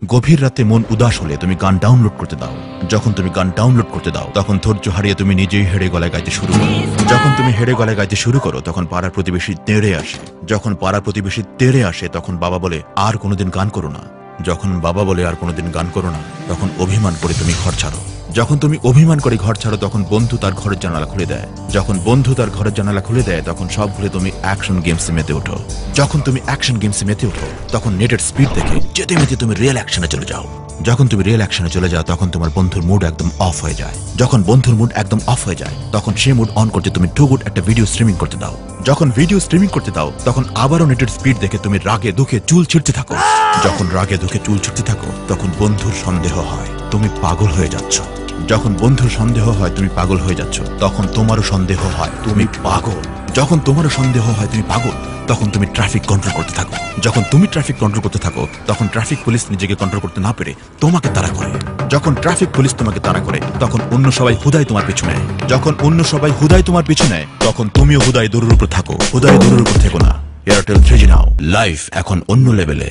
গভীর রাতে মন উদাস হলে তুমি গান ডাউনলোড করতে দাও। যখন তুমি গান ডাউনলোড করতে দাও তখন ধৈর্য হারিয়ে তুমি নিজেই হেড়ে গলায় গাইতে শুরু করো। যখন তুমি হেড়ে গলায় গাইতে শুরু করো তখন পাড়ার প্রতিবেশী তেড়ে আসে। যখন পাড়ার প্রতিবেশী তেড়ে আসে তখন বাবা বলে আর কোনোদিন গান করো না। যখন বাবা বলে আর কোনোদিন গান করো না তখন অভিমান করে তুমি ঘর ছাড়ো। যখন তুমি অভিমান করে ঘর ছাড়ো তখন বন্ধু তার ঘরের জানালা খুলে দেয়। যখন বন্ধু তার ঘরের জানালা খুলে দেয় তখন সব ভুলে তুমি অ্যাকশন গেমসে মেতে ওঠো। যখন তুমি অ্যাকশন গেমসে মেতে ওঠো তখন নেটের স্পিড দেখে যেতে মেতে তুমি রিয়েল অ্যাকশনে চলে যাও। যখন তুমি রিয়েল অ্যাকশনে চলে যাও তখন তোমার বন্ধুর মুড একদম অফ হয়ে যায়। যখন বন্ধুর মুড একদম অফ হয়ে যায় তখন সে মুড অন করতে তুমি টুগুড একটা ভিডিও স্ট্রিমিং করতে দাও। যখন ভিডিও স্ট্রিমিং করতে দাও তখন আবারও নেটের স্পিড দেখে তুমি রাগে দুঃখে চুল ছিঁড়তে থাকো। যখন রাগে দুঃখে চুল ছিঁড়তে থাকো তখন বন্ধুর সন্দেহ হয় তুমি পাগল হয়ে যাচ্ছ। যখন বন্ধুর সন্দেহ হয় তুমি পাগল হয়ে যাচ্ছ তখন তোমারও সন্দেহ হয় তুমি পাগল। যখন তোমারও সন্দেহ হয় তুমি পাগল তখন তুমি ট্রাফিক কন্ট্রোল করতে থাকো। যখন তুমি ট্রাফিক কন্ট্রোল করতে থাকো তখন ট্রাফিক পুলিশ নিজেকে কন্ট্রোল করতে না পেরে তোমাকে তাড়া করে। যখন ট্রাফিক পুলিশ তোমাকে তাড়া করে তখন অন্য সবাই হুদায় তোমার পিছু নেয়। যখন অন্য সবাই হুদায় তোমার পিছু নেয় তখন তুমিও হুদায় দৌড়ের উপর থাকো। হুদায় দৌড়ের উপর থেকো না। এয়ারটেল 3G নাও, লাইফ এখন অন্য লেভেলে।